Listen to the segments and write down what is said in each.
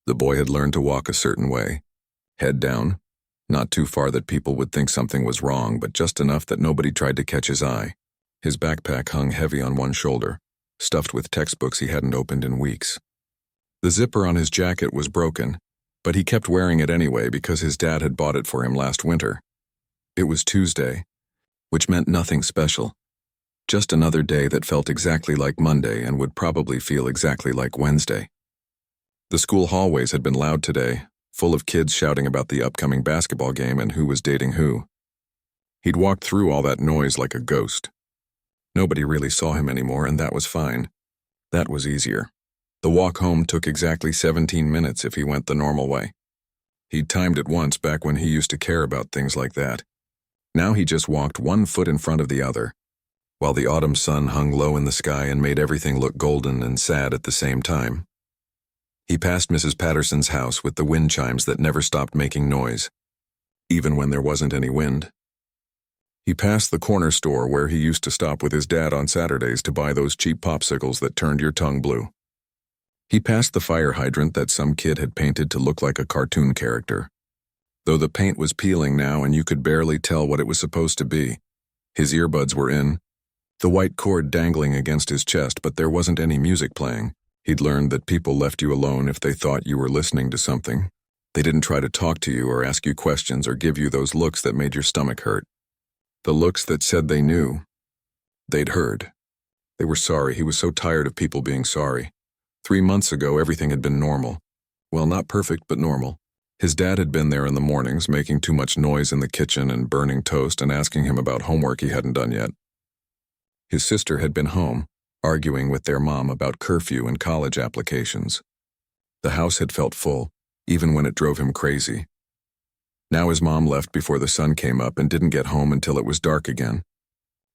The boy had learned to walk a certain way. Head down, not too far that people would think something was wrong, but just enough that nobody tried to catch his eye. His backpack hung heavy on one shoulder, stuffed with textbooks he hadn't opened in weeks. The zipper on his jacket was broken, but he kept wearing it anyway because his dad had bought it for him last winter. It was Tuesday, which meant nothing special. Just another day that felt exactly like Monday and would probably feel exactly like Wednesday. The school hallways had been loud today, full of kids shouting about the upcoming basketball game and who was dating who. He'd walked through all that noise like a ghost. Nobody really saw him anymore, and that was fine. That was easier. The walk home took exactly 17 minutes if he went the normal way. He'd timed it once back when he used to care about things like that. Now he just walked one foot in front of the other, while the autumn sun hung low in the sky and made everything look golden and sad at the same time. He passed Mrs. Patterson's house with the wind chimes that never stopped making noise, even when there wasn't any wind. He passed the corner store where he used to stop with his dad on Saturdays to buy those cheap popsicles that turned your tongue blue. He passed the fire hydrant that some kid had painted to look like a cartoon character. Though the paint was peeling now and you could barely tell what it was supposed to be. His earbuds were in, the white cord dangling against his chest, but there wasn't any music playing. He'd learned that people left you alone if they thought you were listening to something. They didn't try to talk to you or ask you questions or give you those looks that made your stomach hurt. The looks that said they knew. They'd heard. They were sorry. He was so tired of people being sorry. 3 months ago, everything had been normal. Well, not perfect, but normal. His dad had been there in the mornings, making too much noise in the kitchen and burning toast and asking him about homework he hadn't done yet. His sister had been home, arguing with their mom about curfew and college applications. The house had felt full, even when it drove him crazy. Now his mom left before the sun came up and didn't get home until it was dark again.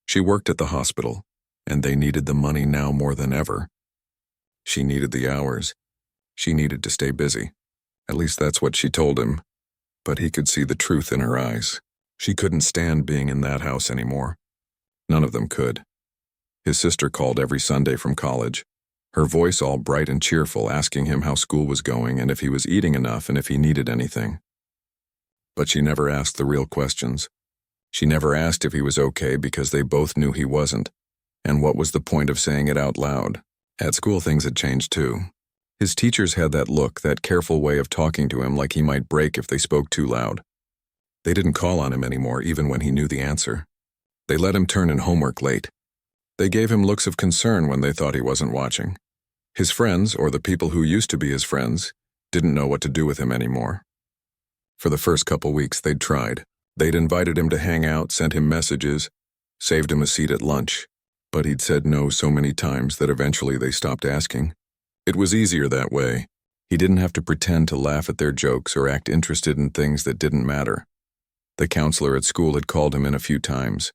She worked at the hospital, and they needed the money now more than ever. She needed the hours. She needed to stay busy. At least that's what she told him. But he could see the truth in her eyes. She couldn't stand being in that house anymore. None of them could. His sister called every Sunday from college, her voice all bright and cheerful, asking him how school was going and if he was eating enough and if he needed anything. But she never asked the real questions. She never asked if he was okay because they both knew he wasn't. And what was the point of saying it out loud? At school things had changed too. His teachers had that look, that careful way of talking to him like he might break if they spoke too loud. They didn't call on him anymore even when he knew the answer. They let him turn in homework late. They gave him looks of concern when they thought he wasn't watching. His friends, or the people who used to be his friends, didn't know what to do with him anymore. For the first couple weeks they'd tried. They'd invited him to hang out, sent him messages, saved him a seat at lunch. But he'd said no so many times that eventually they stopped asking. It was easier that way. He didn't have to pretend to laugh at their jokes or act interested in things that didn't matter. The counselor at school had called him in a few times.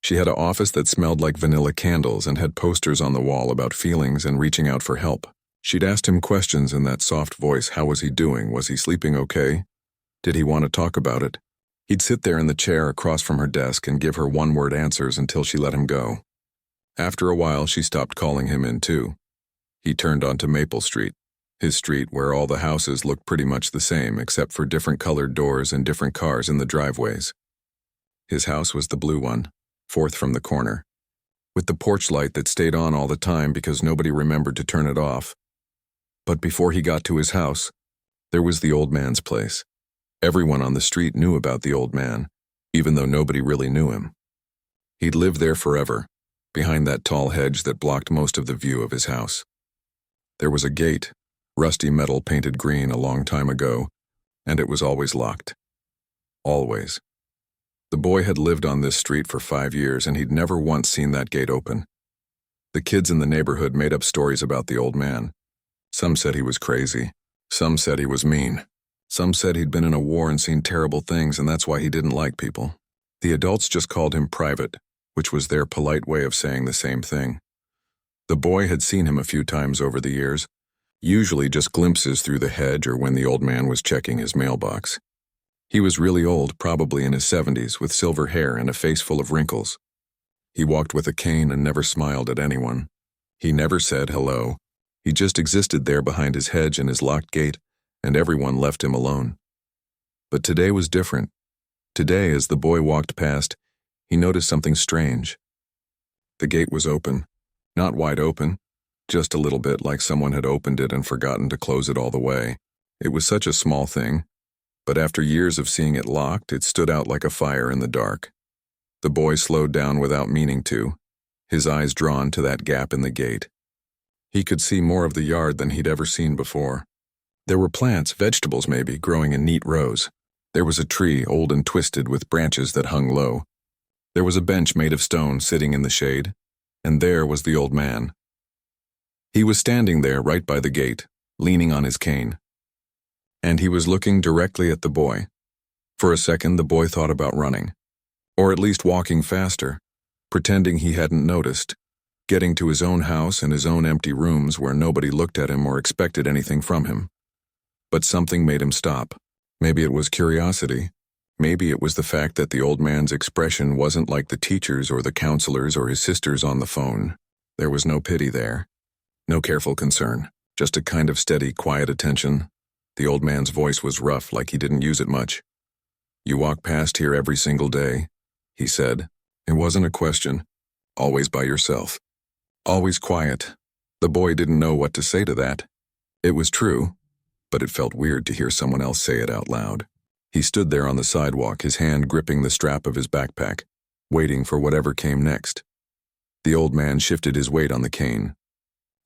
She had an office that smelled like vanilla candles and had posters on the wall about feelings and reaching out for help. She'd asked him questions in that soft voice. How was he doing? Was he sleeping okay? Did he want to talk about it? He'd sit there in the chair across from her desk and give her one-word answers until she let him go. After a while, she stopped calling him in too. He turned onto Maple Street, his street where all the houses looked pretty much the same except for different colored doors and different cars in the driveways. His house was the blue one, fourth from the corner, with the porch light that stayed on all the time because nobody remembered to turn it off. But before he got to his house, there was the old man's place. Everyone on the street knew about the old man, even though nobody really knew him. He'd lived there forever, behind that tall hedge that blocked most of the view of his house. There was a gate, rusty metal painted green a long time ago, and it was always locked. Always. The boy had lived on this street for 5 years, and he'd never once seen that gate open. The kids in the neighborhood made up stories about the old man. Some said he was crazy. Some said he was mean. Some said he'd been in a war and seen terrible things, and that's why he didn't like people. The adults just called him Private, which was their polite way of saying the same thing. The boy had seen him a few times over the years, usually just glimpses through the hedge or when the old man was checking his mailbox. He was really old, probably in his 70s, with silver hair and a face full of wrinkles. He walked with a cane and never smiled at anyone. He never said hello. He just existed there behind his hedge and his locked gate, and everyone left him alone. But today was different. Today, as the boy walked past, he noticed something strange. The gate was open. Not wide open, just a little bit like someone had opened it and forgotten to close it all the way. It was such a small thing, but after years of seeing it locked, it stood out like a fire in the dark. The boy slowed down without meaning to, his eyes drawn to that gap in the gate. He could see more of the yard than he'd ever seen before. There were plants, vegetables maybe, growing in neat rows. There was a tree, old and twisted, with branches that hung low. There was a bench made of stone sitting in the shade, and there was the old man. He was standing there right by the gate, leaning on his cane. And he was looking directly at the boy. For a second, the boy thought about running, or at least walking faster, pretending he hadn't noticed, getting to his own house and his own empty rooms where nobody looked at him or expected anything from him. But something made him stop. Maybe it was curiosity. Maybe it was the fact that the old man's expression wasn't like the teachers or the counselors or his sisters on the phone. There was no pity there. No careful concern. Just a kind of steady, quiet attention. The old man's voice was rough, like he didn't use it much. "You walk past here every single day," he said. It wasn't a question. Always by yourself. Always quiet. The boy didn't know what to say to that. It was true, but it felt weird to hear someone else say it out loud. He stood there on the sidewalk, his hand gripping the strap of his backpack, waiting for whatever came next. The old man shifted his weight on the cane.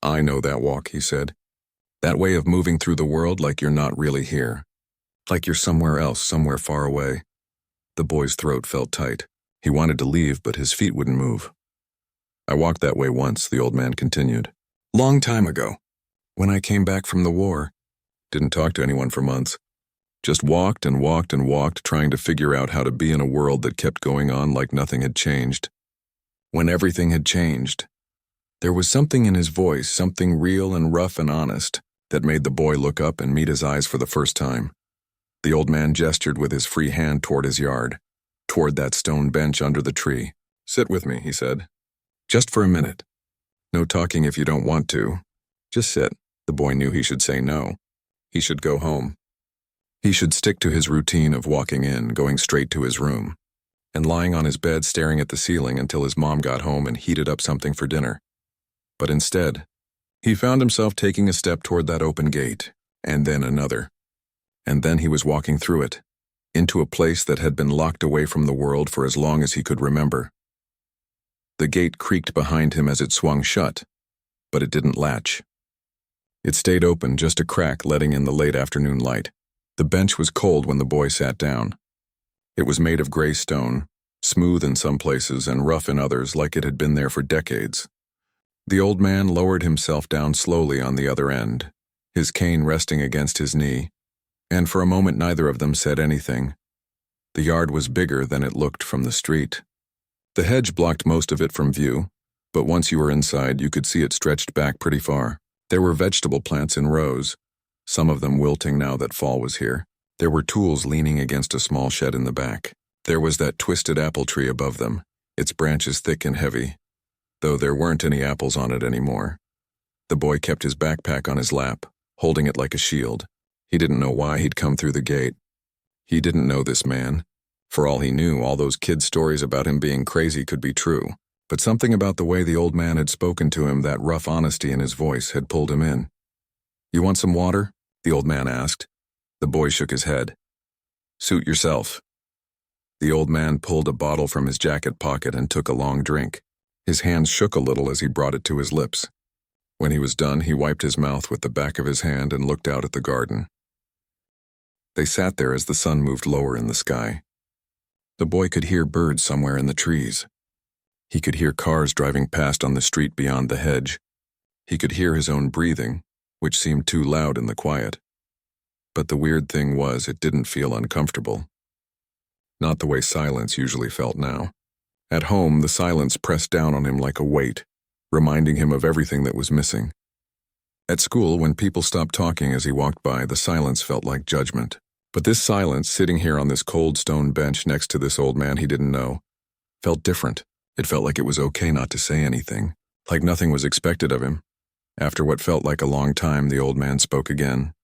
"I know that walk," he said. "That way of moving through the world like you're not really here. Like you're somewhere else, somewhere far away." The boy's throat felt tight. He wanted to leave, but his feet wouldn't move. "I walked that way once," the old man continued. "Long time ago. When I came back from the war. Didn't talk to anyone for months. Just walked and walked and walked, trying to figure out how to be in a world that kept going on like nothing had changed. When everything had changed." There was something in his voice, something real and rough and honest, that made the boy look up and meet his eyes for the first time. The old man gestured with his free hand toward his yard, toward that stone bench under the tree. "Sit with me," he said. "Just for a minute. No talking if you don't want to. Just sit." The boy knew he should say no. He should go home. He should stick to his routine of walking in, going straight to his room, and lying on his bed staring at the ceiling until his mom got home and heated up something for dinner. But instead, he found himself taking a step toward that open gate, and then another. And then he was walking through it, into a place that had been locked away from the world for as long as he could remember. The gate creaked behind him as it swung shut, but it didn't latch. It stayed open, just a crack letting in the late afternoon light. The bench was cold when the boy sat down. It was made of gray stone, smooth in some places and rough in others, like it had been there for decades. The old man lowered himself down slowly on the other end, his cane resting against his knee, and for a moment neither of them said anything. The yard was bigger than it looked from the street. The hedge blocked most of it from view, but once you were inside you could see it stretched back pretty far. There were vegetable plants in rows, some of them wilting now that fall was here. There were tools leaning against a small shed in the back. There was that twisted apple tree above them, its branches thick and heavy, though there weren't any apples on it anymore. The boy kept his backpack on his lap, holding it like a shield. He didn't know why he'd come through the gate. He didn't know this man. For all he knew, all those kid stories about him being crazy could be true. But something about the way the old man had spoken to him, that rough honesty in his voice, had pulled him in. "You want some water?" the old man asked. The boy shook his head. "Suit yourself." The old man pulled a bottle from his jacket pocket and took a long drink. His hands shook a little as he brought it to his lips. When he was done, he wiped his mouth with the back of his hand and looked out at the garden. They sat there as the sun moved lower in the sky. The boy could hear birds somewhere in the trees. He could hear cars driving past on the street beyond the hedge. He could hear his own breathing, which seemed too loud in the quiet. But the weird thing was, it didn't feel uncomfortable. Not the way silence usually felt now. At home, the silence pressed down on him like a weight, reminding him of everything that was missing. At school, when people stopped talking as he walked by, the silence felt like judgment. But this silence, sitting here on this cold stone bench next to this old man he didn't know, felt different. It felt like it was okay not to say anything, like nothing was expected of him. After what felt like a long time, the old man spoke again.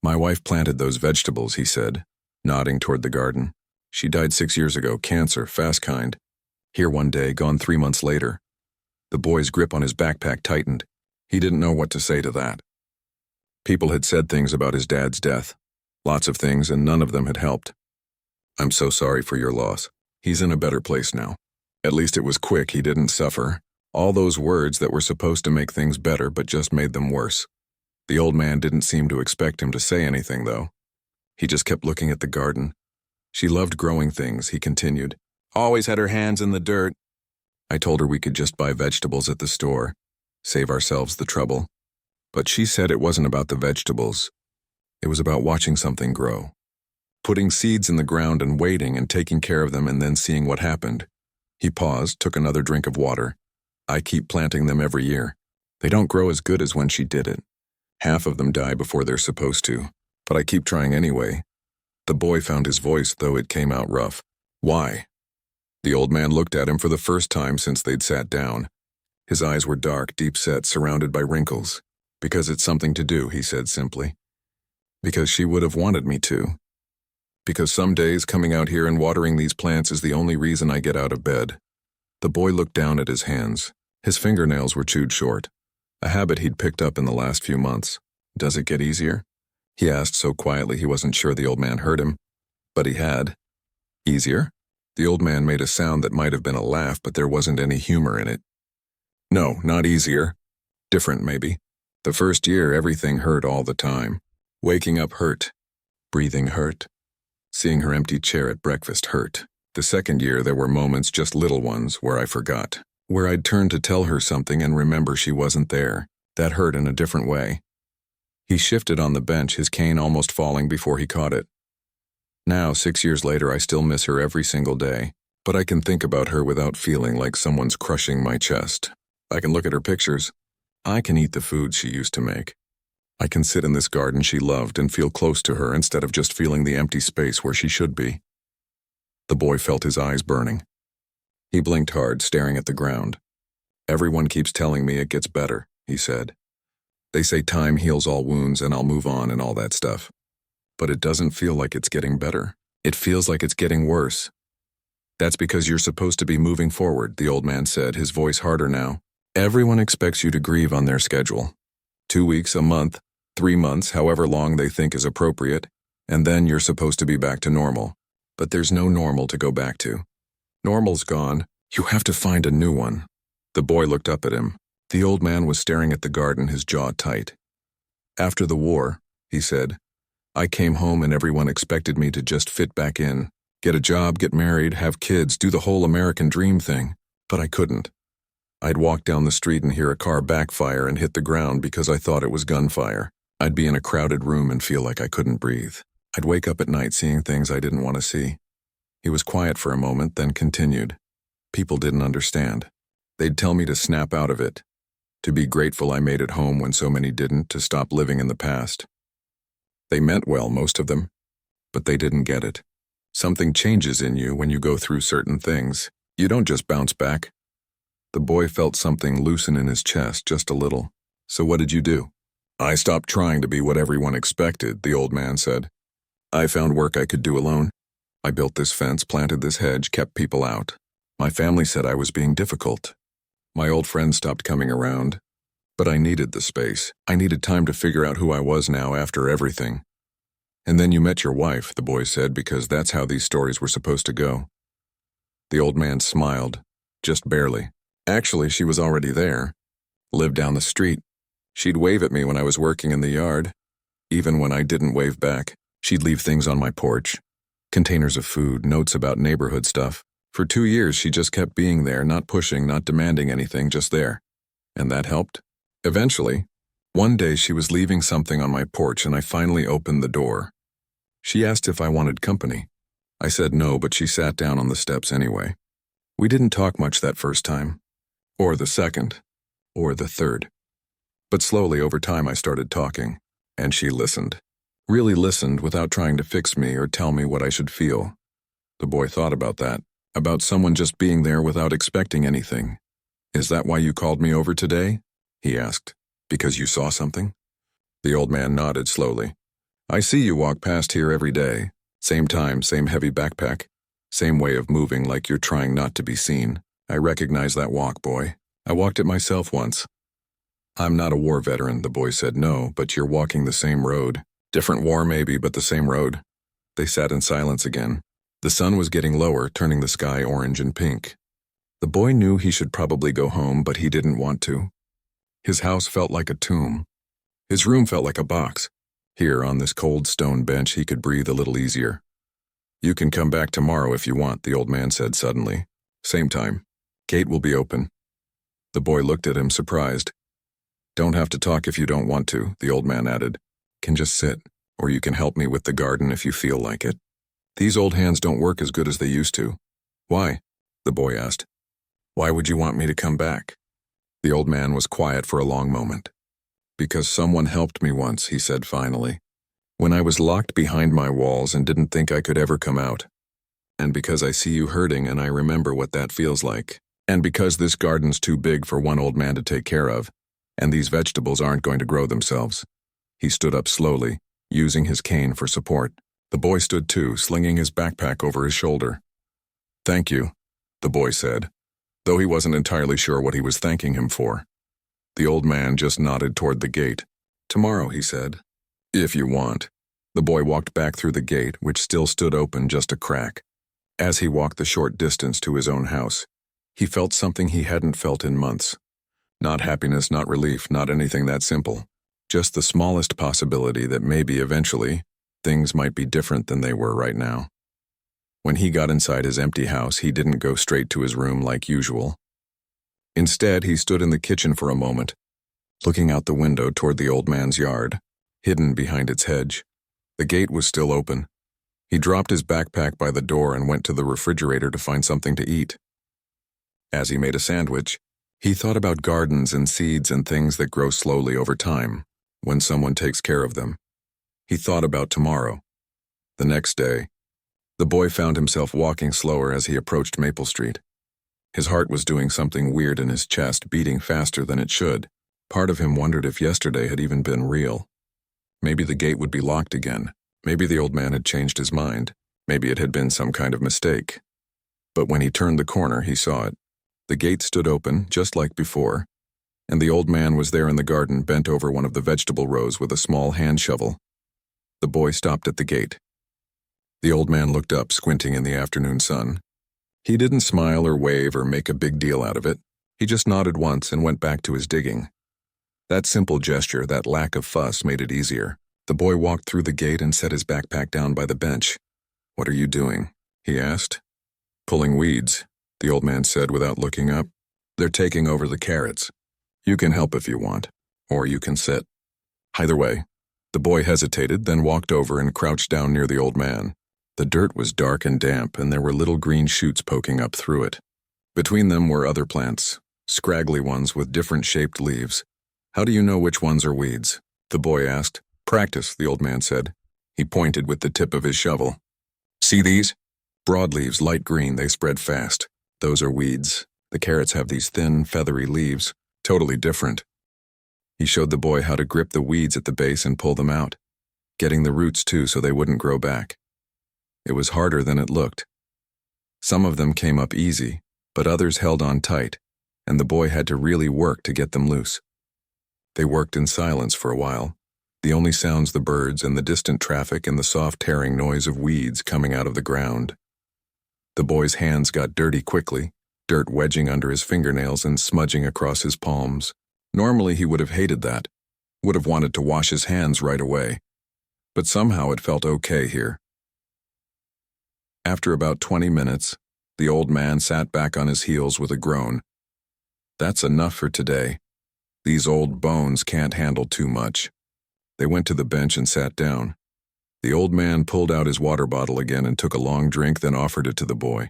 My wife planted those vegetables, he said, nodding toward the garden. She died 6 years ago, cancer, fast kind. Here one day, gone 3 months later. The boy's grip on his backpack tightened. He didn't know what to say to that. People had said things about his dad's death. Lots of things, and none of them had helped. I'm so sorry for your loss. He's in a better place now. At least it was quick, he didn't suffer. All those words that were supposed to make things better but just made them worse. The old man didn't seem to expect him to say anything, though. He just kept looking at the garden. She loved growing things, he continued. Always had her hands in the dirt. I told her we could just buy vegetables at the store, save ourselves the trouble. But she said it wasn't about the vegetables. It was about watching something grow. Putting seeds in the ground and waiting and taking care of them and then seeing what happened. He paused, took another drink of water. I keep planting them every year. They don't grow as good as when she did it. Half of them die before they're supposed to, but I keep trying anyway. The boy found his voice, though it came out rough. Why? The old man looked at him for the first time since they'd sat down. His eyes were dark, deep-set, surrounded by wrinkles. Because it's something to do, he said simply. Because she would have wanted me to. Because some days coming out here and watering these plants is the only reason I get out of bed. The boy looked down at his hands. His fingernails were chewed short, a habit he'd picked up in the last few months. Does it get easier? He asked so quietly he wasn't sure the old man heard him. But he had. Easier? The old man made a sound that might have been a laugh, but there wasn't any humor in it. No, not easier. Different, maybe. The first year, everything hurt all the time. Waking up hurt. Breathing hurt. Seeing her empty chair at breakfast hurt. The second year, there were moments, just little ones, where I forgot. Where I'd turn to tell her something and remember she wasn't there. That hurt in a different way. He shifted on the bench, his cane almost falling before he caught it. Now, 6 years later, I still miss her every single day. But I can think about her without feeling like someone's crushing my chest. I can look at her pictures. I can eat the food she used to make. I can sit in this garden she loved and feel close to her instead of just feeling the empty space where she should be. The boy felt his eyes burning. He blinked hard, staring at the ground. Everyone keeps telling me it gets better, he said. They say time heals all wounds and I'll move on and all that stuff. But it doesn't feel like it's getting better. It feels like it's getting worse. That's because you're supposed to be moving forward, the old man said, his voice harder now. Everyone expects you to grieve on their schedule. 2 weeks, a month, 3 months, however long they think is appropriate, and then you're supposed to be back to normal. But there's no normal to go back to. Normal's gone. You have to find a new one. The boy looked up at him. The old man was staring at the garden, his jaw tight. After the war, he said, I came home and everyone expected me to just fit back in, get a job, get married, have kids, do the whole American dream thing. But I couldn't. I'd walk down the street and hear a car backfire and hit the ground because I thought it was gunfire. I'd be in a crowded room and feel like I couldn't breathe. I'd wake up at night seeing things I didn't want to see. He was quiet for a moment, then continued. People didn't understand. They'd tell me to snap out of it, to be grateful I made it home when so many didn't, to stop living in the past. They meant well, most of them, but they didn't get it. Something changes in you when you go through certain things. You don't just bounce back. The boy felt something loosen in his chest, just a little. So what did you do? I stopped trying to be what everyone expected, the old man said. I found work I could do alone. I built this fence, planted this hedge, kept people out. My family said I was being difficult. My old friends stopped coming around. But I needed the space. I needed time to figure out who I was now after everything. And then you met your wife, the boy said, because that's how these stories were supposed to go. The old man smiled, just barely. Actually, she was already there. Lived down the street. She'd wave at me when I was working in the yard. Even when I didn't wave back, she'd leave things on my porch. Containers of food, notes about neighborhood stuff. For 2 years, she just kept being there, not pushing, not demanding anything, just there. And that helped. Eventually, one day she was leaving something on my porch and I finally opened the door. She asked if I wanted company. I said no, but she sat down on the steps anyway. We didn't talk much that first time, or the second, or the third. But slowly over time I started talking, and she listened. Really listened without trying to fix me or tell me what I should feel. The boy thought about that, about someone just being there without expecting anything. Is that why you called me over today? He asked. Because you saw something? The old man nodded slowly. I see you walk past here every day. Same time, same heavy backpack. Same way of moving like you're trying not to be seen. I recognize that walk, boy. I walked it myself once. I'm not a war veteran, the boy said. No, but you're walking the same road. Different war maybe, but the same road. They sat in silence again. The sun was getting lower, turning the sky orange and pink. The boy knew he should probably go home, but he didn't want to. His house felt like a tomb. His room felt like a box. Here, on this cold stone bench, he could breathe a little easier. You can come back tomorrow if you want, the old man said suddenly. Same time. Gate will be open. The boy looked at him, surprised. Don't have to talk if you don't want to, the old man added. Can just sit, or you can help me with the garden if you feel like it. These old hands don't work as good as they used to. Why? The boy asked. Why would you want me to come back? The old man was quiet for a long moment. Because someone helped me once, he said finally. When I was locked behind my walls and didn't think I could ever come out. And because I see you hurting and I remember what that feels like. And because this garden's too big for one old man to take care of, and these vegetables aren't going to grow themselves. He stood up slowly, using his cane for support. The boy stood too, slinging his backpack over his shoulder. Thank you, the boy said, though he wasn't entirely sure what he was thanking him for. The old man just nodded toward the gate. Tomorrow, he said. If you want. The boy walked back through the gate, which still stood open just a crack. As he walked the short distance to his own house, he felt something he hadn't felt in months. Not happiness, not relief, not anything that simple. Just the smallest possibility that maybe eventually, things might be different than they were right now. When he got inside his empty house, he didn't go straight to his room like usual. Instead, he stood in the kitchen for a moment, looking out the window toward the old man's yard, hidden behind its hedge. The gate was still open. He dropped his backpack by the door and went to the refrigerator to find something to eat. As he made a sandwich, he thought about gardens and seeds and things that grow slowly over time, when someone takes care of them. He thought about tomorrow. The next day, the boy found himself walking slower as he approached Maple Street. His heart was doing something weird in his chest, beating faster than it should. Part of him wondered if yesterday had even been real. Maybe the gate would be locked again. Maybe the old man had changed his mind. Maybe it had been some kind of mistake. But when he turned the corner, he saw it. The gate stood open, just like before, and the old man was there in the garden, bent over one of the vegetable rows with a small hand shovel. The boy stopped at the gate. The old man looked up, squinting in the afternoon sun. He didn't smile or wave or make a big deal out of it. He just nodded once and went back to his digging. That simple gesture, that lack of fuss, made it easier. The boy walked through the gate and set his backpack down by the bench. What are you doing? He asked. Pulling weeds, the old man said without looking up. They're taking over the carrots. You can help if you want, or you can sit. Either way. The boy hesitated, then walked over and crouched down near the old man. The dirt was dark and damp, and there were little green shoots poking up through it. Between them were other plants, scraggly ones with different shaped leaves. How do you know which ones are weeds? The boy asked. Practice, the old man said. He pointed with the tip of his shovel. See these? Broad leaves, light green, they spread fast. Those are weeds. The carrots have these thin, feathery leaves, totally different. He showed the boy how to grip the weeds at the base and pull them out, getting the roots too so they wouldn't grow back. It was harder than it looked. Some of them came up easy, but others held on tight, and the boy had to really work to get them loose. They worked in silence for a while, the only sounds the birds and the distant traffic and the soft tearing noise of weeds coming out of the ground. The boy's hands got dirty quickly, dirt wedging under his fingernails and smudging across his palms. Normally he would have hated that, would have wanted to wash his hands right away. But somehow it felt okay here. After about 20 minutes, the old man sat back on his heels with a groan. That's enough for today. These old bones can't handle too much. They went to the bench and sat down. The old man pulled out his water bottle again and took a long drink, then offered it to the boy.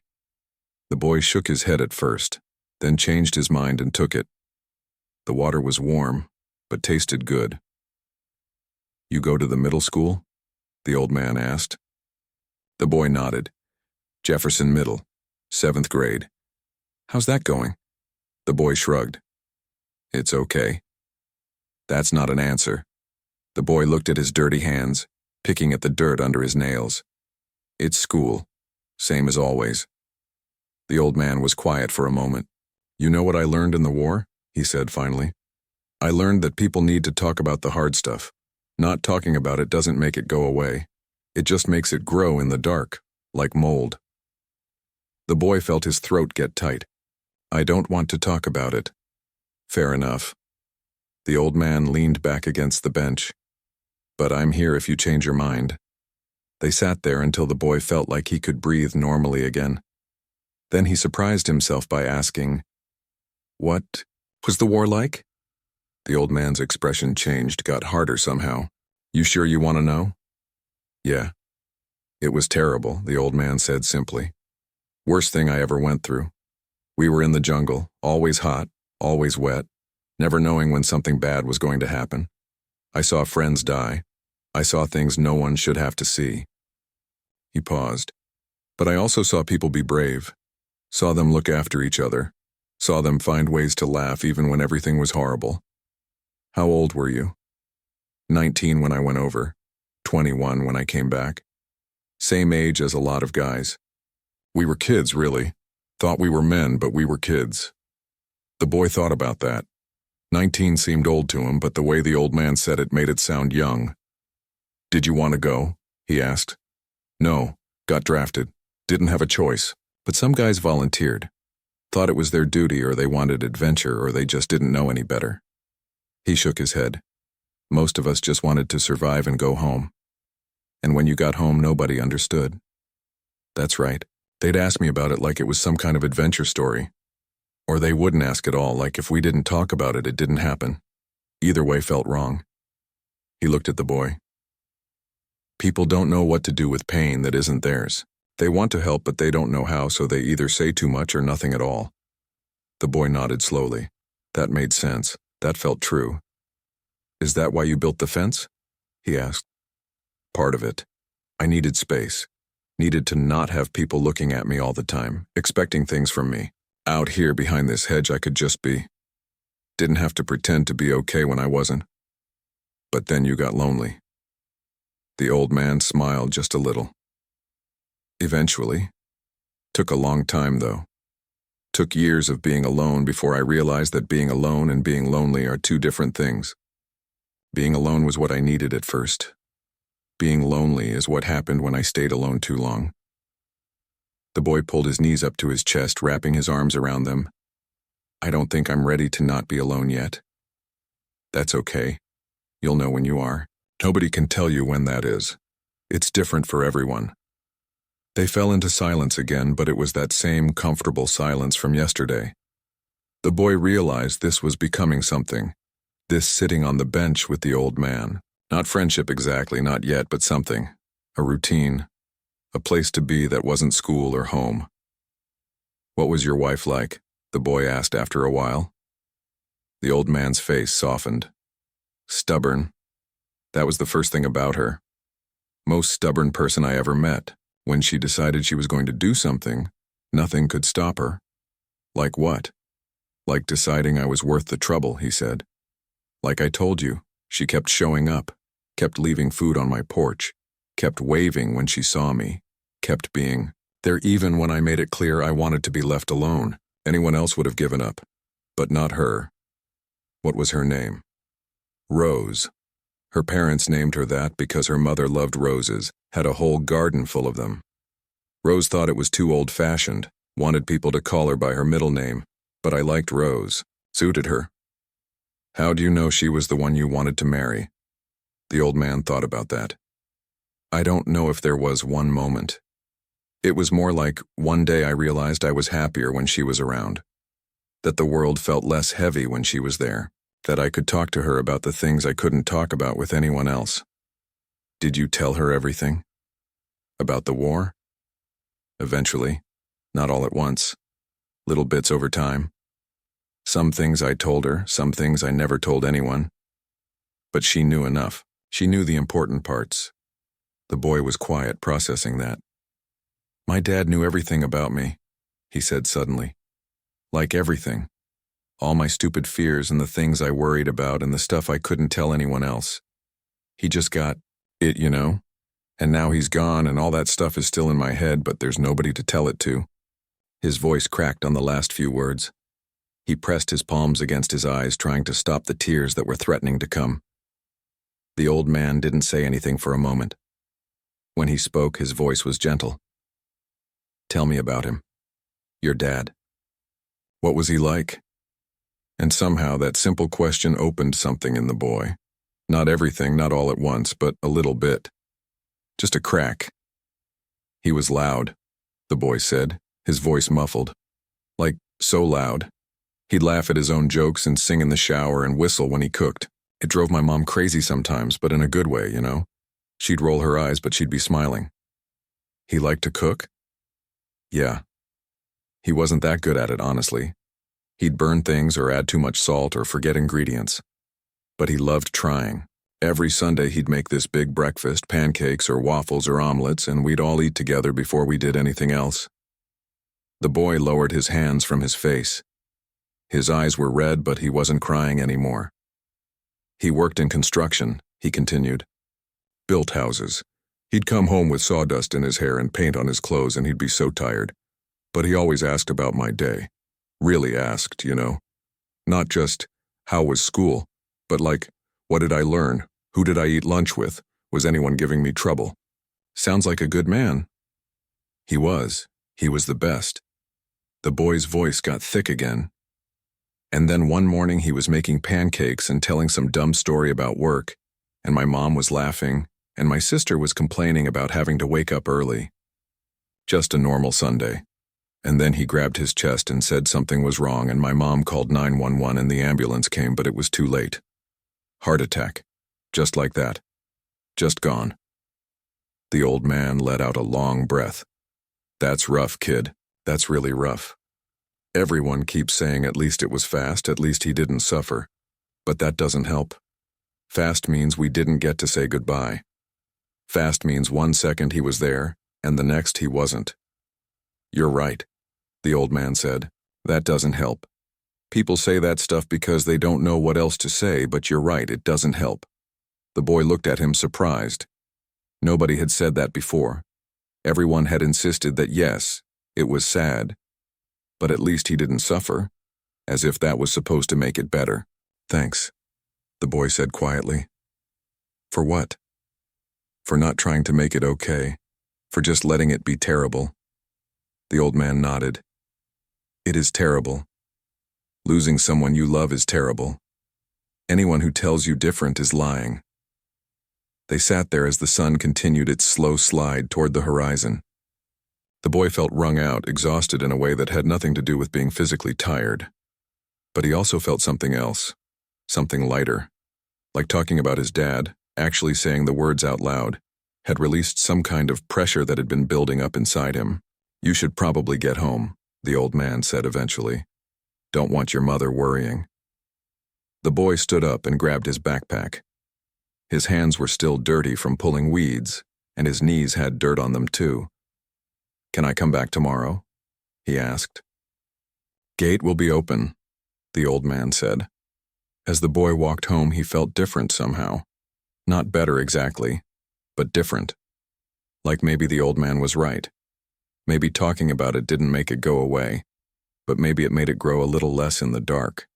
The boy shook his head at first, then changed his mind and took it. The water was warm, but tasted good. You go to the middle school? The old man asked. The boy nodded. Jefferson Middle, 7th grade. How's that going? The boy shrugged. It's okay. That's not an answer. The boy looked at his dirty hands. picking at the dirt under his nails. It's school. Same as always. The old man was quiet for a moment. You know what I learned in the war? He said finally. I learned that people need to talk about the hard stuff. Not talking about it doesn't make it go away. It just makes it grow in the dark, like mold. The boy felt his throat get tight. I don't want to talk about it. Fair enough. The old man leaned back against the bench. But I'm here if you change your mind. They sat there until the boy felt like he could breathe normally again. Then he surprised himself by asking, What was the war like? The old man's expression changed, got harder somehow. You sure you want to know? Yeah. It was terrible, the old man said simply. Worst thing I ever went through. We were in the jungle, always hot, always wet, never knowing when something bad was going to happen. I saw friends die. I saw things no one should have to see. He paused. But I also saw people be brave. Saw them look after each other. Saw them find ways to laugh even when everything was horrible. How old were you? 19 when I went over. 21 when I came back. Same age as a lot of guys. We were kids, really. Thought we were men, but we were kids. The boy thought about that. 19 seemed old to him, but the way the old man said it made it sound young. Did you want to go? He asked. No, got drafted. Didn't have a choice, but some guys volunteered. Thought it was their duty or they wanted adventure or they just didn't know any better. He shook his head. Most of us just wanted to survive and go home. And when you got home, nobody understood. That's right. They'd ask me about it like it was some kind of adventure story. Or they wouldn't ask at all, like if we didn't talk about it, it didn't happen. Either way felt wrong. He looked at the boy. People don't know what to do with pain that isn't theirs. They want to help, but they don't know how, so they either say too much or nothing at all. The boy nodded slowly. That made sense. That felt true. Is that why you built the fence? He asked. Part of it. I needed space. Needed to not have people looking at me all the time, expecting things from me. Out here behind this hedge I could just be. Didn't have to pretend to be okay when I wasn't. But then you got lonely. The old man smiled just a little. Eventually. Took a long time, though. Took years of being alone before I realized that being alone and being lonely are two different things. Being alone was what I needed at first. Being lonely is what happened when I stayed alone too long. The boy pulled his knees up to his chest, wrapping his arms around them. I don't think I'm ready to not be alone yet. That's okay. You'll know when you are. Nobody can tell you when that is. It's different for everyone. They fell into silence again, but it was that same comfortable silence from yesterday. The boy realized this was becoming something. This sitting on the bench with the old man. Not friendship exactly, not yet, but something. A routine. A place to be that wasn't school or home. What was your wife like? The boy asked after a while. The old man's face softened. Stubborn. That was the first thing about her. Most stubborn person I ever met. When she decided she was going to do something, nothing could stop her. Like what? Like deciding I was worth the trouble, he said. Like I told you, she kept showing up, kept leaving food on my porch, kept waving when she saw me, kept being there even when I made it clear I wanted to be left alone. Anyone else would have given up, but not her. What was her name? Rose. Her parents named her that because her mother loved roses, had a whole garden full of them. Rose thought it was too old-fashioned, wanted people to call her by her middle name, but I liked Rose, suited her. How do you know she was the one you wanted to marry? The old man thought about that. I don't know if there was one moment. It was more like one day I realized I was happier when she was around. That the world felt less heavy when she was there. That I could talk to her about the things I couldn't talk about with anyone else. Did you tell her everything? About the war? Eventually. Not all at once. Little bits over time. Some things I told her, some things I never told anyone. But she knew enough. She knew the important parts. The boy was quiet, processing that. My dad knew everything about me, he said suddenly. Like everything. All my stupid fears and the things I worried about and the stuff I couldn't tell anyone else. He just got it, you know? And now he's gone and all that stuff is still in my head, but there's nobody to tell it to. His voice cracked on the last few words. He pressed his palms against his eyes, trying to stop the tears that were threatening to come. The old man didn't say anything for a moment. When he spoke, his voice was gentle. Tell me about him. Your dad. What was he like? And somehow that simple question opened something in the boy. Not everything, not all at once, but a little bit. Just a crack. He was loud, the boy said, his voice muffled. Like, so loud. He'd laugh at his own jokes and sing in the shower and whistle when he cooked. It drove my mom crazy sometimes, but in a good way, you know? She'd roll her eyes, but she'd be smiling. He liked to cook? Yeah. He wasn't that good at it, honestly. He'd burn things or add too much salt or forget ingredients. But he loved trying. Every Sunday he'd make this big breakfast, pancakes or waffles or omelets, and we'd all eat together before we did anything else. The boy lowered his hands from his face. His eyes were red, but he wasn't crying anymore. He worked in construction, he continued. Built houses. He'd come home with sawdust in his hair and paint on his clothes, and he'd be so tired. But he always asked about my day. Really asked, you know. Not just, how was school, but like, what did I learn? Who did I eat lunch with? Was anyone giving me trouble? Sounds like a good man. He was. He was the best. The boy's voice got thick again. And then one morning he was making pancakes and telling some dumb story about work, and my mom was laughing, and my sister was complaining about having to wake up early. Just a normal Sunday. And then he grabbed his chest and said something was wrong, and my mom called 911 and the ambulance came, but it was too late. Heart attack. Just like that. Just gone. The old man let out a long breath. That's rough, kid. That's really rough. Everyone keeps saying at least it was fast, at least he didn't suffer. But that doesn't help. Fast means we didn't get to say goodbye. Fast means 1 second he was there, and the next he wasn't. You're right, the old man said. That doesn't help. People say that stuff because they don't know what else to say, but you're right, it doesn't help. The boy looked at him surprised. Nobody had said that before. Everyone had insisted that yes, it was sad. But at least he didn't suffer, as if that was supposed to make it better. Thanks, the boy said quietly. For what? For not trying to make it okay, for just letting it be terrible. The old man nodded. It is terrible. Losing someone you love is terrible. Anyone who tells you different is lying. They sat there as the sun continued its slow slide toward the horizon. The boy felt wrung out, exhausted in a way that had nothing to do with being physically tired. But he also felt something else, something lighter. Like talking about his dad, actually saying the words out loud, had released some kind of pressure that had been building up inside him. You should probably get home, the old man said eventually. Don't want your mother worrying. The boy stood up and grabbed his backpack. His hands were still dirty from pulling weeds, and his knees had dirt on them too. Can I come back tomorrow? He asked. Gate will be open, the old man said. As the boy walked home, he felt different somehow. Not better exactly, but different. Like maybe the old man was right. Maybe talking about it didn't make it go away, but maybe it made it grow a little less in the dark.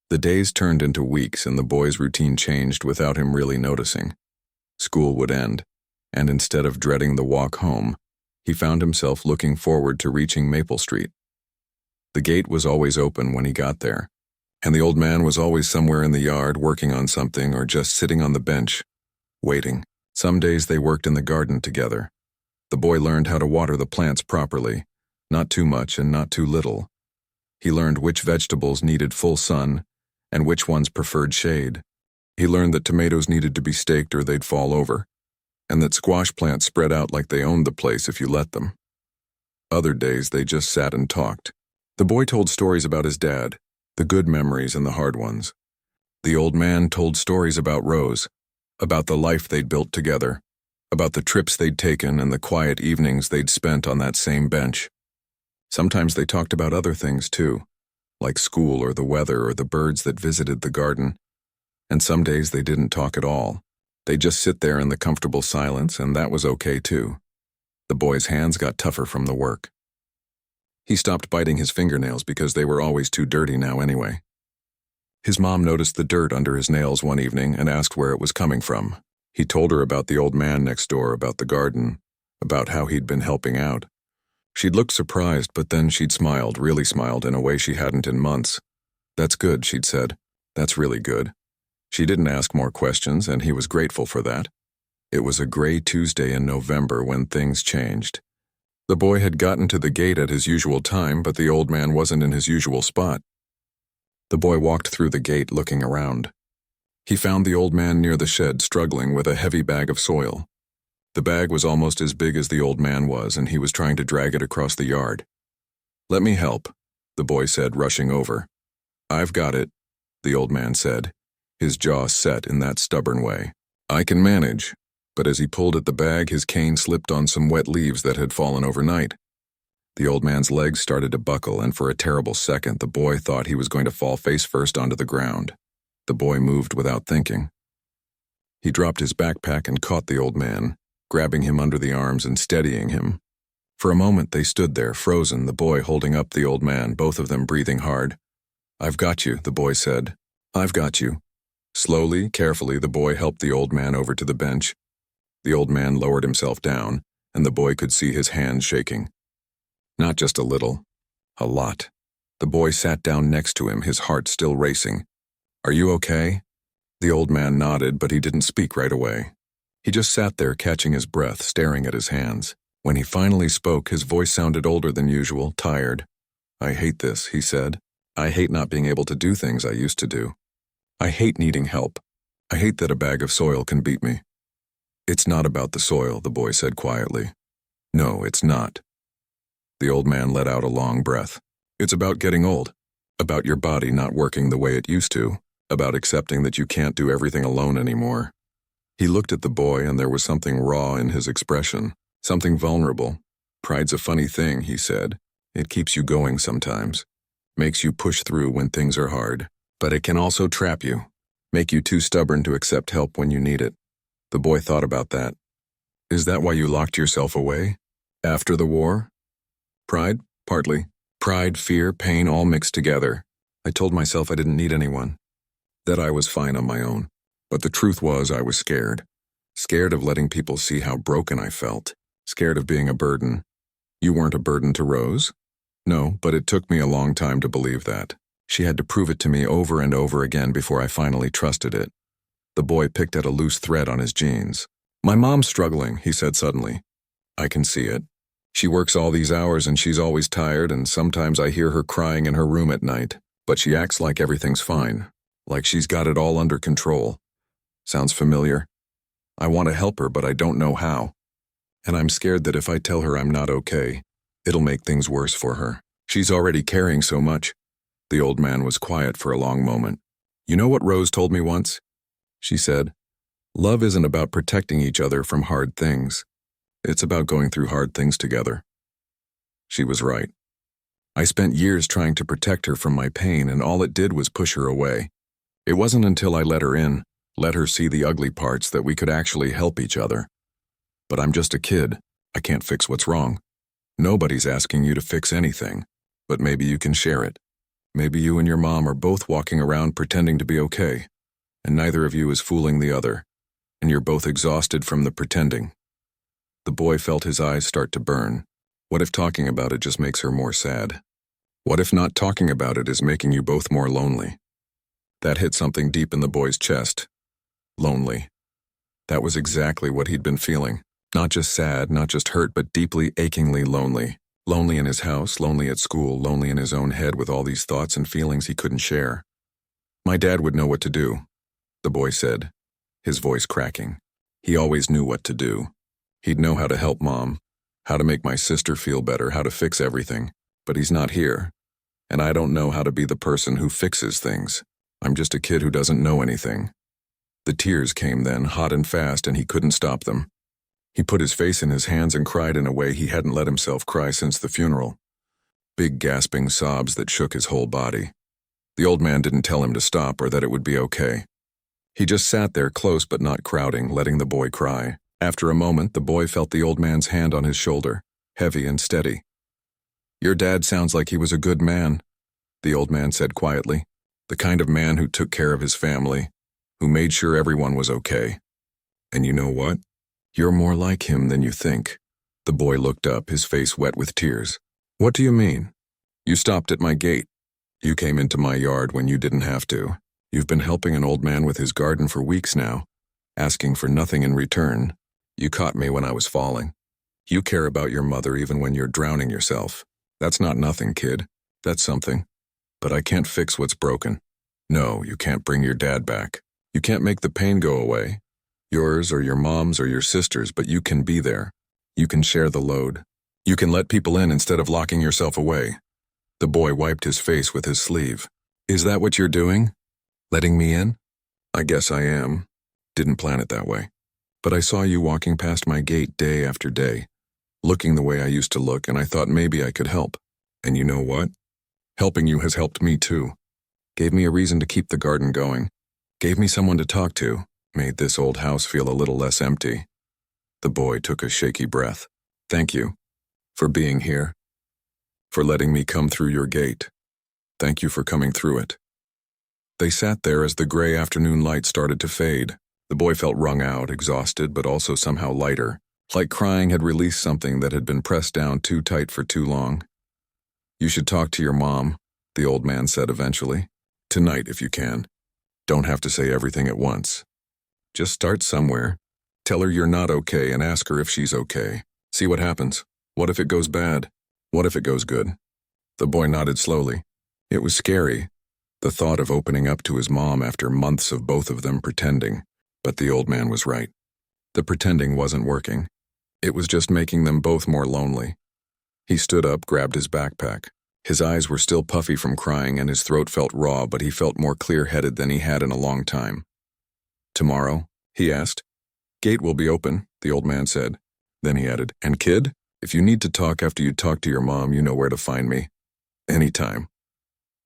The days turned into weeks and the boy's routine changed without him really noticing. School would end, and instead of dreading the walk home, he found himself looking forward to reaching Maple Street. The gate was always open when he got there, and the old man was always somewhere in the yard working on something or just sitting on the bench, waiting. Some days they worked in the garden together. The boy learned how to water the plants properly, not too much and not too little. He learned which vegetables needed full sun and which ones preferred shade. He learned that tomatoes needed to be staked or they'd fall over, and that squash plants spread out like they owned the place if you let them. Other days they just sat and talked. The boy told stories about his dad, the good memories and the hard ones. The old man told stories about Rose, about the life they'd built together, about the trips they'd taken and the quiet evenings they'd spent on that same bench. Sometimes they talked about other things too, like school or the weather or the birds that visited the garden. And some days they didn't talk at all. They'd just sit there in the comfortable silence, and that was okay too. The boy's hands got tougher from the work. He stopped biting his fingernails because they were always too dirty now anyway. His mom noticed the dirt under his nails one evening and asked where it was coming from. He told her about the old man next door, about the garden, about how he'd been helping out. She'd looked surprised, but then she'd smiled, really smiled, in a way she hadn't in months. "That's good," she'd said. "That's really good." She didn't ask more questions, and he was grateful for that. It was a gray Tuesday in November when things changed. The boy had gotten to the gate at his usual time, but the old man wasn't in his usual spot. The boy walked through the gate looking around. He found the old man near the shed struggling with a heavy bag of soil. The bag was almost as big as the old man was, and he was trying to drag it across the yard. "Let me help," the boy said, rushing over. "I've got it," the old man said, his jaw set in that stubborn way. "I can manage." But as he pulled at the bag, his cane slipped on some wet leaves that had fallen overnight. The old man's legs started to buckle, and for a terrible second, the boy thought he was going to fall face first onto the ground. The boy moved without thinking. He dropped his backpack and caught the old man, grabbing him under the arms and steadying him. For a moment they stood there, frozen, the boy holding up the old man, both of them breathing hard. "I've got you," the boy said. "I've got you." Slowly, carefully, the boy helped the old man over to the bench. The old man lowered himself down, and the boy could see his hands shaking. Not just a little, a lot. The boy sat down next to him, his heart still racing. "Are you okay?" The old man nodded, but he didn't speak right away. He just sat there catching his breath, staring at his hands. When he finally spoke, his voice sounded older than usual, tired. "I hate this," he said. "I hate not being able to do things I used to do. I hate needing help. I hate that a bag of soil can beat me." "It's not about the soil," the boy said quietly. "No, it's not." The old man let out a long breath. "It's about getting old, about your body not working the way it used to, about accepting that you can't do everything alone anymore." He looked at the boy, and there was something raw in his expression, something vulnerable. "Pride's a funny thing," he said. "It keeps you going sometimes, makes you push through when things are hard, but it can also trap you, make you too stubborn to accept help when you need it." The boy thought about that. "Is that why you locked yourself away? After the war?" "Pride? Partly. Pride, fear, pain, all mixed together. I told myself I didn't need anyone, that I was fine on my own. But the truth was I was scared. Scared of letting people see how broken I felt. Scared of being a burden." "You weren't a burden to Rose?" "No, but it took me a long time to believe that. She had to prove it to me over and over again before I finally trusted it." The boy picked at a loose thread on his jeans. "My mom's struggling," he said suddenly. "I can see it. She works all these hours and she's always tired, and sometimes I hear her crying in her room at night, but she acts like everything's fine, like she's got it all under control. Sounds familiar? I want to help her, but I don't know how. And I'm scared that if I tell her I'm not okay, it'll make things worse for her. She's already carrying so much." The old man was quiet for a long moment. "You know what Rose told me once?" she said. "Love isn't about protecting each other from hard things. It's about going through hard things together." She was right. I spent years trying to protect her from my pain, and all it did was push her away. It wasn't until I let her in, let her see the ugly parts, that we could actually help each other. But I'm just a kid. I can't fix what's wrong. Nobody's asking you to fix anything, but maybe you can share it. Maybe you and your mom are both walking around pretending to be okay, and neither of you is fooling the other, and you're both exhausted from the pretending. The boy felt his eyes start to burn. What if talking about it just makes her more sad? What if not talking about it is making you both more lonely? That hit something deep in the boy's chest. Lonely. That was exactly what he'd been feeling. Not just sad, not just hurt, but deeply, achingly lonely. Lonely in his house, lonely at school, lonely in his own head with all these thoughts and feelings he couldn't share. "My dad would know what to do," the boy said, his voice cracking. "He always knew what to do. He'd know how to help Mom, how to make my sister feel better, how to fix everything. But he's not here, and I don't know how to be the person who fixes things. I'm just a kid who doesn't know anything." The tears came then, hot and fast, and he couldn't stop them. He put his face in his hands and cried in a way he hadn't let himself cry since the funeral. Big gasping sobs that shook his whole body. The old man didn't tell him to stop or that it would be okay. He just sat there close but not crowding, letting the boy cry. After a moment, the boy felt the old man's hand on his shoulder, heavy and steady. "Your dad sounds like he was a good man," the old man said quietly. "The kind of man who took care of his family, who made sure everyone was okay. And you know what? You're more like him than you think." The boy looked up, his face wet with tears. "What do you mean? You stopped at my gate. You came into my yard when you didn't have to. You've been helping an old man with his garden for weeks now, asking for nothing in return. You caught me when I was falling. You care about your mother even when you're drowning yourself. That's not nothing, kid. That's something. But I can't fix what's broken. No, you can't bring your dad back. You can't make the pain go away. Yours or your mom's or your sister's, but you can be there. You can share the load. You can let people in instead of locking yourself away." The boy wiped his face with his sleeve. "Is that what you're doing? Letting me in?" "I guess I am. Didn't plan it that way. But I saw you walking past my gate day after day, looking the way I used to look, and I thought maybe I could help. And you know what? Helping you has helped me too. Gave me a reason to keep the garden going. Gave me someone to talk to. Made this old house feel a little less empty." The boy took a shaky breath. "Thank you. For being here. For letting me come through your gate. Thank you for coming through it." They sat there as the gray afternoon light started to fade. The boy felt wrung out, exhausted, but also somehow lighter, like crying had released something that had been pressed down too tight for too long. "You should talk to your mom," the old man said eventually. "Tonight, if you can. Don't have to say everything at once. Just start somewhere. Tell her you're not okay and ask her if she's okay. See what happens. What if it goes bad? What if it goes good?" The boy nodded slowly. It was scary, the thought of opening up to his mom after months of both of them pretending. But the old man was right. The pretending wasn't working. It was just making them both more lonely. He stood up, grabbed his backpack. His eyes were still puffy from crying and his throat felt raw, but he felt more clear-headed than he had in a long time. "Tomorrow?" he asked. "Gate will be open," the old man said. Then he added, "And kid, if you need to talk after you talk to your mom, you know where to find me. Anytime."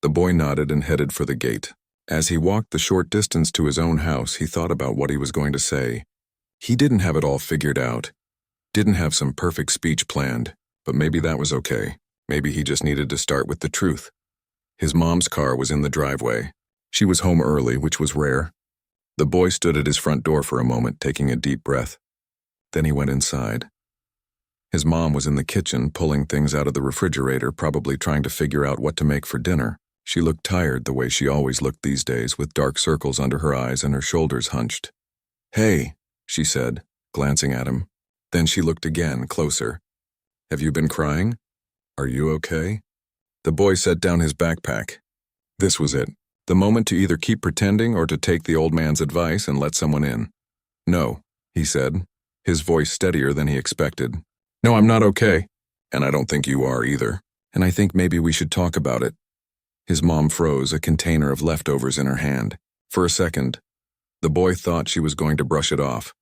The boy nodded and headed for the gate. As he walked the short distance to his own house, he thought about what he was going to say. He didn't have it all figured out. Didn't have some perfect speech planned, but maybe that was okay. Maybe he just needed to start with the truth. His mom's car was in the driveway. She was home early, which was rare. The boy stood at his front door for a moment, taking a deep breath. Then he went inside. His mom was in the kitchen, pulling things out of the refrigerator, probably trying to figure out what to make for dinner. She looked tired the way she always looked these days, with dark circles under her eyes and her shoulders hunched. "Hey," she said, glancing at him. Then she looked again, closer. "Have you been crying? Are you okay?" The boy set down his backpack. This was it. The moment to either keep pretending or to take the old man's advice and let someone in. "No," he said, his voice steadier than he expected. "No, I'm not okay. And I don't think you are either. And I think maybe we should talk about it." His mom froze, a container of leftovers in her hand. For a second, the boy thought she was going to brush it off.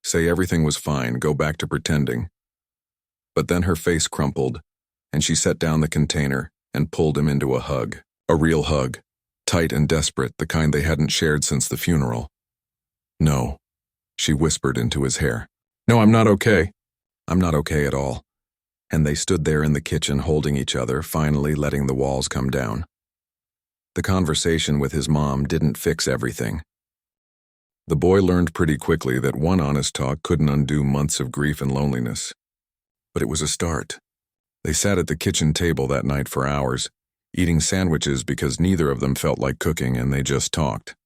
Say everything was fine, go back to pretending. But then her face crumpled, and she set down the container and pulled him into a hug. A real hug. Tight and desperate, the kind they hadn't shared since the funeral. "No," she whispered into his hair. "No, I'm not okay. I'm not okay at all." And they stood there in the kitchen holding each other, finally letting the walls come down. The conversation with his mom didn't fix everything. The boy learned pretty quickly that one honest talk couldn't undo months of grief and loneliness. But it was a start. They sat at the kitchen table that night for hours, eating sandwiches because neither of them felt like cooking, and they just talked.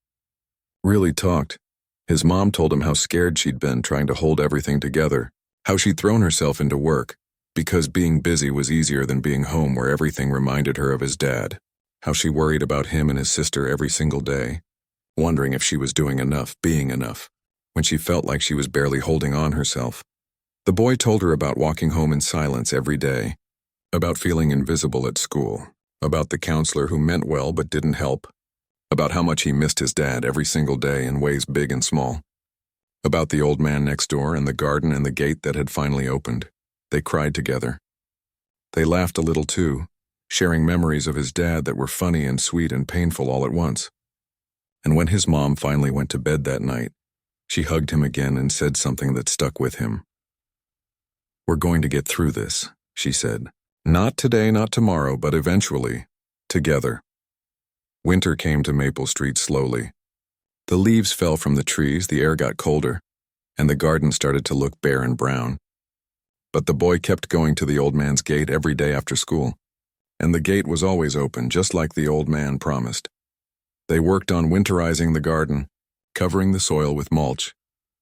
Really talked. His mom told him how scared she'd been trying to hold everything together, how she'd thrown herself into work, because being busy was easier than being home where everything reminded her of his dad, how she worried about him and his sister every single day, wondering if she was doing enough, being enough, when she felt like she was barely holding on herself. The boy told her about walking home in silence every day, about feeling invisible at school, about the counselor who meant well but didn't help, about how much he missed his dad every single day in ways big and small, about the old man next door and the garden and the gate that had finally opened. They cried together. They laughed a little too, sharing memories of his dad that were funny and sweet and painful all at once. And when his mom finally went to bed that night, she hugged him again and said something that stuck with him. "We're going to get through this," she said. "Not today, not tomorrow, but eventually, together." Winter came to Maple Street slowly. The leaves fell from the trees, the air got colder, and the garden started to look bare and brown. But the boy kept going to the old man's gate every day after school, and the gate was always open, just like the old man promised. They worked on winterizing the garden, covering the soil with mulch,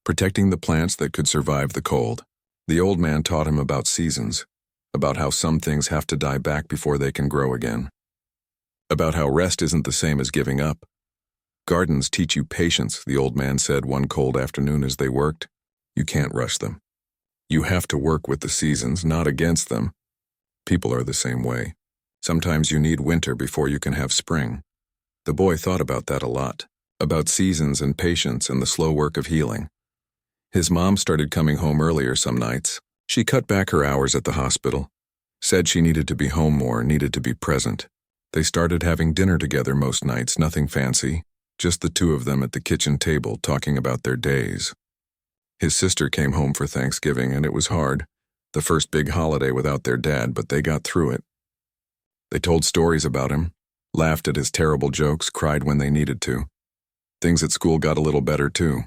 protecting the plants that could survive the cold. The old man taught him about seasons, about how some things have to die back before they can grow again, about how rest isn't the same as giving up. "Gardens teach you patience," the old man said one cold afternoon as they worked. "You can't rush them. You have to work with the seasons, not against them. People are the same way. Sometimes you need winter before you can have spring." The boy thought about that a lot, about seasons and patience and the slow work of healing. His mom started coming home earlier some nights. She cut back her hours at the hospital, said she needed to be home more, needed to be present. They started having dinner together most nights, nothing fancy, just the two of them at the kitchen table talking about their days. His sister came home for Thanksgiving, and it was hard, the first big holiday without their dad, but they got through it. They told stories about him, laughed at his terrible jokes, cried when they needed to. Things at school got a little better too.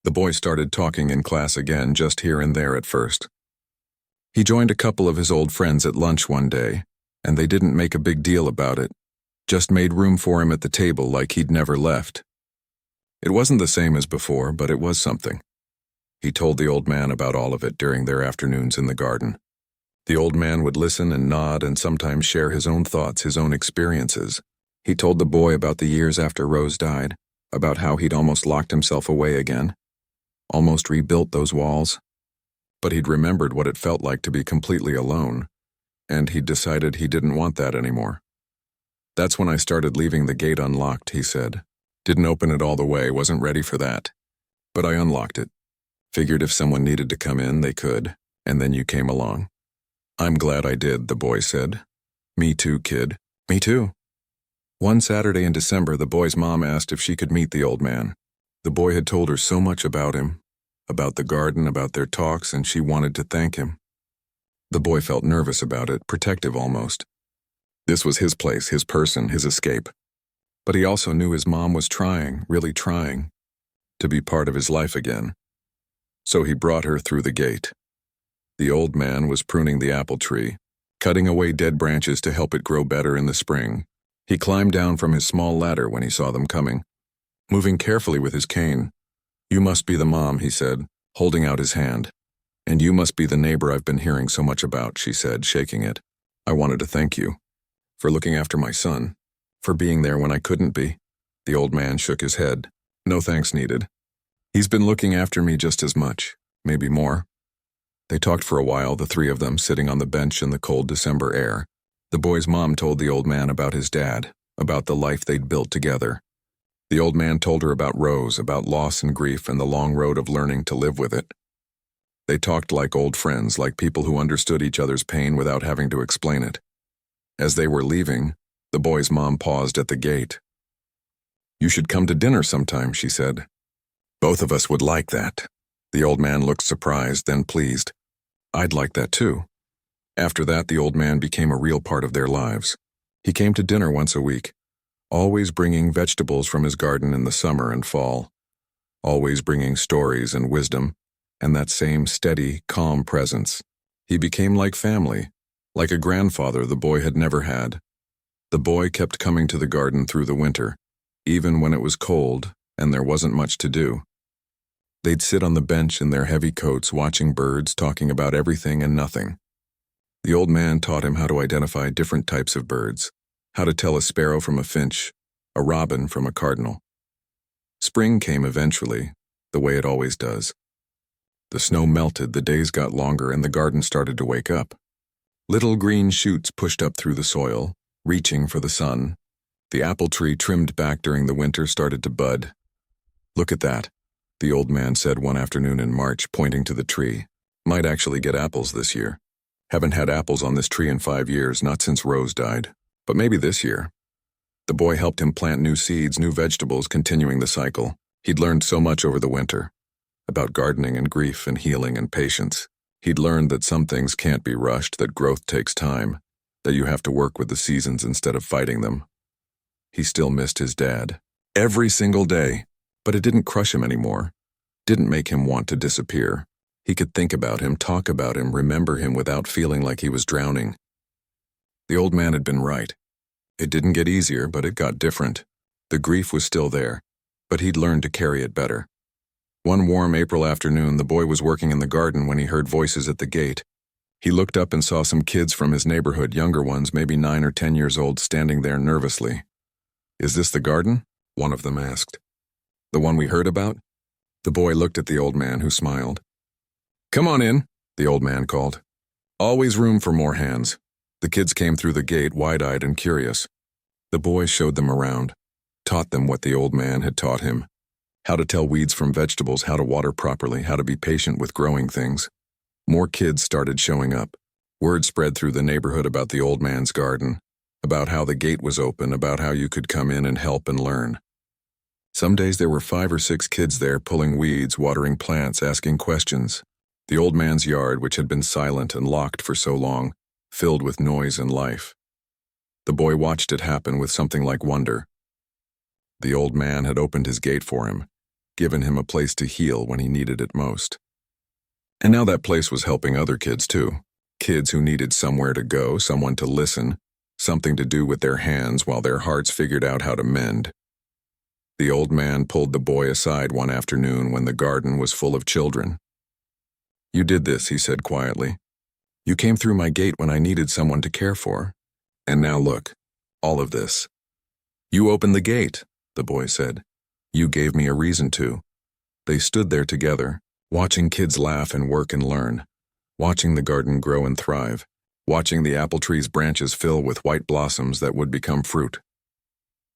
The boy started talking in class again, just here and there at first. He joined a couple of his old friends at lunch one day, and they didn't make a big deal about it, just made room for him at the table like he'd never left. It wasn't the same as before, but it was something. He told the old man about all of it during their afternoons in the garden. The old man would listen and nod and sometimes share his own thoughts, his own experiences. He told the boy about the years after Rose died, about how he'd almost locked himself away again, almost rebuilt those walls. But he'd remembered what it felt like to be completely alone, and he'd decided he didn't want that anymore. "That's when I started leaving the gate unlocked," he said. "Didn't open it all the way, wasn't ready for that. But I unlocked it. Figured if someone needed to come in, they could, and then you came along." "I'm glad I did," the boy said. "Me too, kid. Me too." One Saturday in December, the boy's mom asked if she could meet the old man. The boy had told her so much about him, about the garden, about their talks, and she wanted to thank him. The boy felt nervous about it, protective almost. This was his place, his person, his escape. But he also knew his mom was trying, really trying, to be part of his life again. So he brought her through the gate. The old man was pruning the apple tree, cutting away dead branches to help it grow better in the spring. He climbed down from his small ladder when he saw them coming, moving carefully with his cane. "You must be the mom," he said, holding out his hand. "And you must be the neighbor I've been hearing so much about," she said, shaking it. "I wanted to thank you for looking after my son, for being there when I couldn't be." The old man shook his head. "No thanks needed. He's been looking after me just as much, maybe more." They talked for a while, the three of them sitting on the bench in the cold December air. The boy's mom told the old man about his dad, about the life they'd built together. The old man told her about Rose, about loss and grief and the long road of learning to live with it. They talked like old friends, like people who understood each other's pain without having to explain it. As they were leaving, the boy's mom paused at the gate. "You should come to dinner sometime," she said. "Both of us would like that." The old man looked surprised, then pleased. "I'd like that too." After that, the old man became a real part of their lives. He came to dinner once a week, always bringing vegetables from his garden in the summer and fall, always bringing stories and wisdom, and that same steady, calm presence. He became like family, like a grandfather the boy had never had. The boy kept coming to the garden through the winter, even when it was cold and there wasn't much to do. They'd sit on the bench in their heavy coats watching birds, talking about everything and nothing. The old man taught him how to identify different types of birds, how to tell a sparrow from a finch, a robin from a cardinal. Spring came eventually, the way it always does. The snow melted, the days got longer, and the garden started to wake up. Little green shoots pushed up through the soil, reaching for the sun. The apple tree trimmed back during the winter started to bud. "Look at that," the old man said one afternoon in March, pointing to the tree. "Might actually get apples this year. Haven't had apples on this tree in 5 years, not since Rose died. But maybe this year." The boy helped him plant new seeds, new vegetables, continuing the cycle. He'd learned so much over the winter. About gardening and grief and healing and patience. He'd learned that some things can't be rushed, that growth takes time, that you have to work with the seasons instead of fighting them. He still missed his dad. Every single day. But it didn't crush him anymore. Didn't make him want to disappear. He could think about him, talk about him, remember him without feeling like he was drowning. The old man had been right. It didn't get easier, but it got different. The grief was still there, but he'd learned to carry it better. One warm April afternoon, the boy was working in the garden when he heard voices at the gate. He looked up and saw some kids from his neighborhood, younger ones, maybe 9 or 10 years old, standing there nervously. "Is this the garden?" one of them asked. "The one we heard about?" The boy looked at the old man, who smiled. "Come on in," the old man called. "Always room for more hands." The kids came through the gate, wide-eyed and curious. The boy showed them around, taught them what the old man had taught him. How to tell weeds from vegetables, how to water properly, how to be patient with growing things. More kids started showing up. Word spread through the neighborhood about the old man's garden, about how the gate was open, about how you could come in and help and learn. Some days there were 5 or 6 kids there, pulling weeds, watering plants, asking questions. The old man's yard, which had been silent and locked for so long, filled with noise and life. The boy watched it happen with something like wonder. The old man had opened his gate for him, given him a place to heal when he needed it most. And now that place was helping other kids too. Kids who needed somewhere to go, someone to listen, something to do with their hands while their hearts figured out how to mend. The old man pulled the boy aside one afternoon when the garden was full of children. "You did this," he said quietly. "You came through my gate when I needed someone to care for. And now look, all of this." "You opened the gate," the boy said. "You gave me a reason to." They stood there together, watching kids laugh and work and learn, watching the garden grow and thrive, watching the apple tree's branches fill with white blossoms that would become fruit.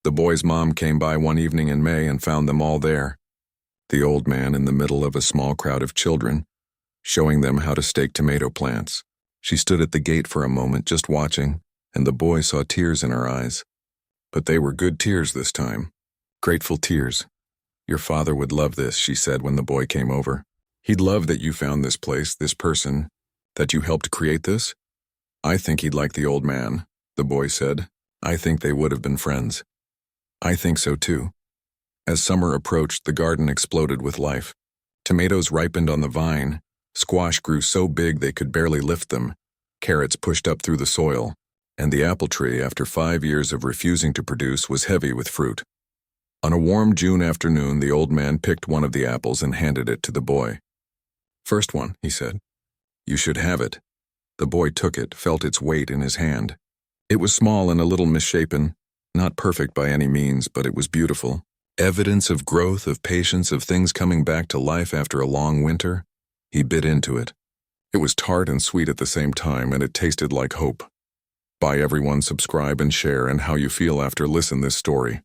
The boy's mom came by one evening in May and found them all there. The old man in the middle of a small crowd of children, showing them how to stake tomato plants. She stood at the gate for a moment, just watching, and the boy saw tears in her eyes. But they were good tears this time. Grateful tears. "Your father would love this," she said when the boy came over. "He'd love that you found this place, this person, that you helped create this." "I think he'd like the old man," the boy said. "I think they would have been friends." "I think so too." As summer approached, the garden exploded with life. Tomatoes ripened on the vine. Squash grew so big they could barely lift them. Carrots pushed up through the soil. And the apple tree, after 5 years of refusing to produce, was heavy with fruit. On a warm June afternoon, the old man picked one of the apples and handed it to the boy. "First one," he said. "You should have it." The boy took it, felt its weight in his hand. It was small and a little misshapen, not perfect by any means, but it was beautiful. Evidence of growth, of patience, of things coming back to life after a long winter. He bit into it. It was tart and sweet at the same time, and it tasted like hope. Bye everyone, subscribe and share, and how you feel after listen this story.